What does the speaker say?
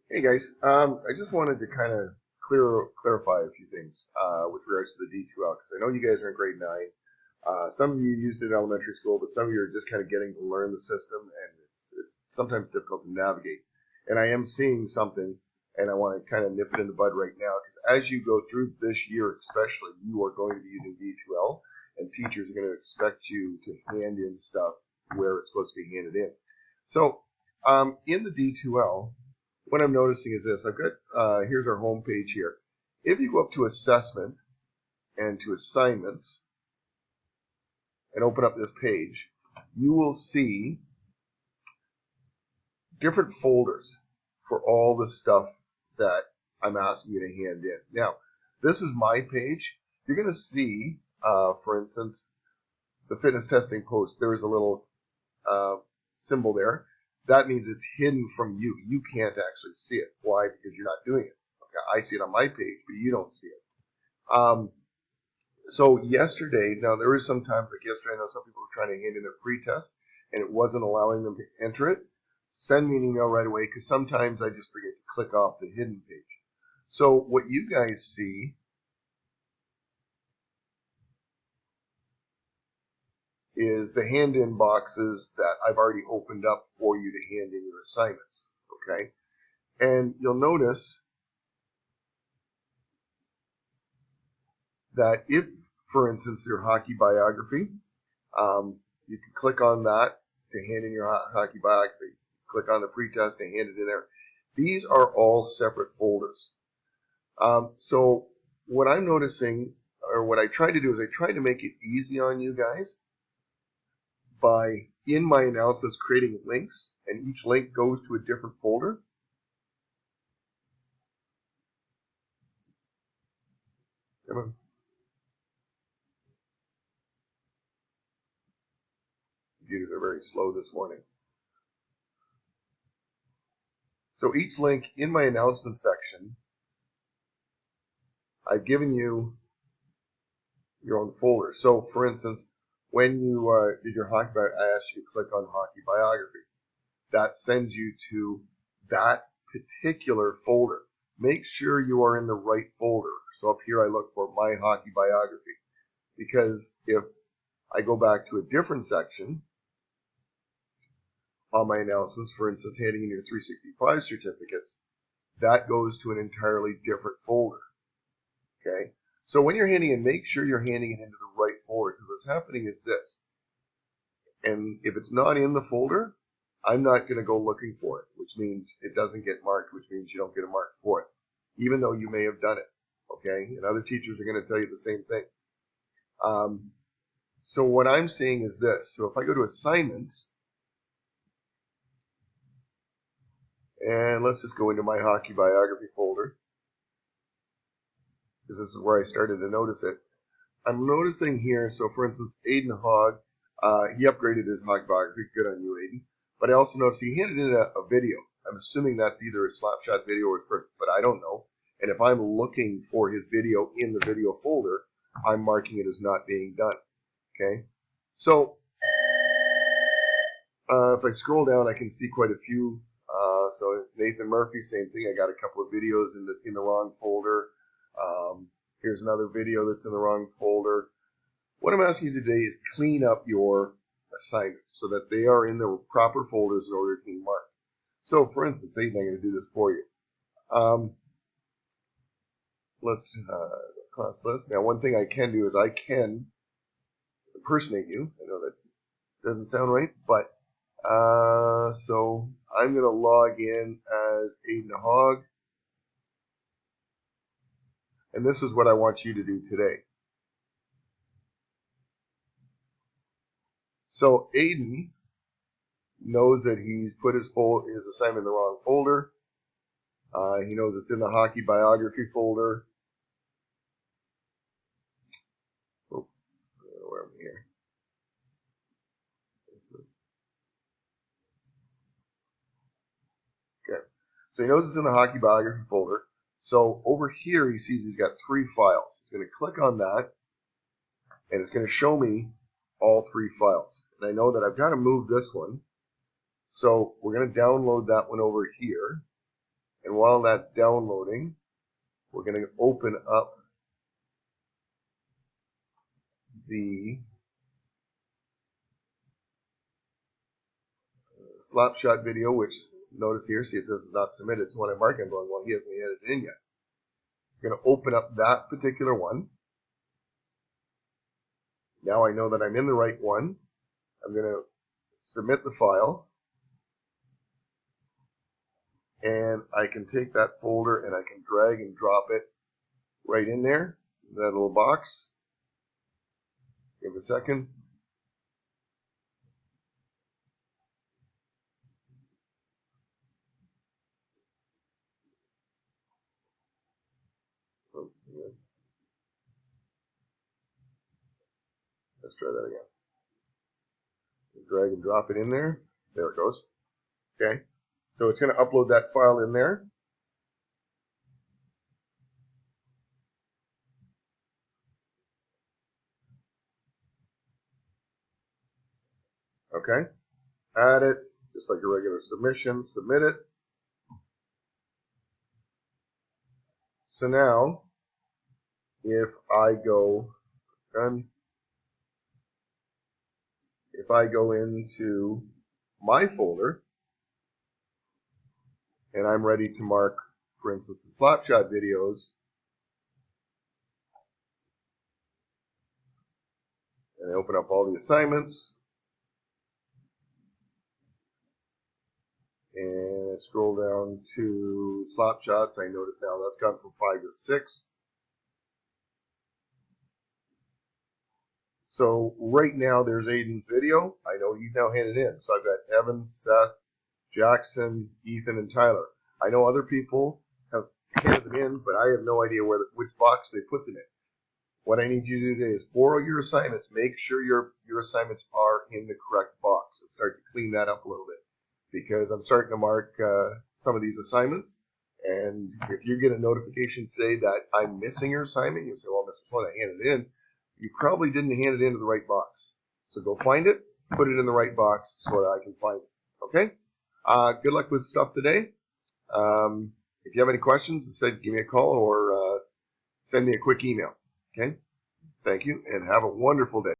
Hey guys, I just wanted to kind of clarify a few things with regards to the D2L because I know you guys are in grade 9. Some of you used it in elementary school, but some of you are just kind of getting to learn the system, and it's sometimes difficult to navigate. And I am seeing something, and I want to kind of nip it in the bud right now because as you go through this year, especially, you are going to be using D2L, and teachers are going to expect you to hand in stuff where it's supposed to be handed in. So in the D2L, what I'm noticing is this. I've got, here's our home page here. If you go up to assessment and to assignments and open up this page, you will see different folders for all the stuff that I'm asking you to hand in. Now, this is my page. You're going to see, for instance, the fitness testing post. There is a little symbol there. That means it's hidden from you. You can't actually see it. Why? Because you're not doing it. Okay, I see it on my page, but you don't see it. So yesterday, now there is some times like yesterday, I know some people were trying to hand in their pre-test, and it wasn't allowing them to enter it. Send me an email right away, because sometimes I just forget to click off the hidden page. So what you guys see is the hand-in boxes that I've already opened up for you to hand in your assignments, okay? And you'll notice that if, for instance, your hockey biography, you can click on that to hand in your hockey biography. Click on the pretest and hand it in there. These are all separate folders. So what I'm noticing, or what I try to do, is I try to make it easy on you guys by, in my announcements, creating links, and each link goes to a different folder. Come on. Computers are very slow this morning. So each link in my announcement section, I've given you your own folder. So for instance, when you did your hockey biography, I asked you to click on hockey biography. That sends you to that particular folder. Make sure you are in the right folder. So up here I look for my hockey biography, because if I go back to a different section on my announcements, for instance, handing in your 365 certificates, that goes to an entirely different folder. Okay? So when you're handing in, make sure you're handing it into the right folder, because what's happening is this. And if it's not in the folder, I'm not going to go looking for it, which means it doesn't get marked, which means you don't get a mark for it, even though you may have done it. Okay? And other teachers are going to tell you the same thing. So what I'm seeing is this. So if I go to assignments, and let's just go into my hockey biography folder, because this is where I started to notice it. I'm noticing here, so for instance, Aiden Hogg, he upgraded his hockey biography. Good on you, Aiden. But I also noticed he handed in a video. I'm assuming that's either a Slapshot video or first, but I don't know. And if I'm looking for his video in the video folder, I'm marking it as not being done. Okay? So if I scroll down, I can see quite a few. So Nathan Murphy, same thing. I got a couple of videos in the wrong folder. Here's another video that's in the wrong folder. What I'm asking you today is clean up your assignments so that they are in the proper folders in order to be marked. So, for instance, Aiden, I'm going to do this for you. Let's class list. Now, one thing I can do is I can impersonate you. I know that doesn't sound right, but so I'm going to log in as Aiden Hogg. And this is what I want you to do today. So Aiden knows that he's put his assignment in the wrong folder. He knows it's in the hockey biography folder. Oh, where am I here? Okay. So he knows it's in the hockey biography folder. So over here he sees he's got 3 files. He's going to click on that, and it's going to show me all 3 files. And I know that I've got to move this one. So we're going to download that one over here. And while that's downloading, we're going to open up the Slapshot video, which notice here, see it says it's not submitted. So when I mark it, I'm going, well, he hasn't added it in yet. I'm going to open up that particular one. Now I know that I'm in the right one. I'm going to submit the file. And I can take that folder and I can drag and drop it right in there, in that little box. Give it a second. Oh, yeah. Let's try that again. Drag and drop it in there. There it goes. Okay. So it's going to upload that file in there. Okay. Add it, just like a regular submission, submit it. So now, if I go, if I go into my folder, and I'm ready to mark, for instance, the Slapshot videos, and I open up all the assignments, and I scroll down to Slapshots, I notice now that's gone from 5 to 6. So right now there's Aiden's video. I know he's now handed in. So I've got Evan, Seth, Jackson, Ethan, and Tyler. I know other people have handed them in, but I have no idea which box they put them in. What I need you to do today is borrow your assignments. Make sure your assignments are in the correct box. And start to clean that up a little bit. Because I'm starting to mark some of these assignments. And if you get a notification today that I'm missing your assignment, you say, well, Mr. Sloan, I handed it in. You probably didn't hand it into the right box. So go find it, put it in the right box so that I can find it. Okay? Good luck with stuff today. If you have any questions, instead give me a call or send me a quick email. Okay? Thank you, and have a wonderful day.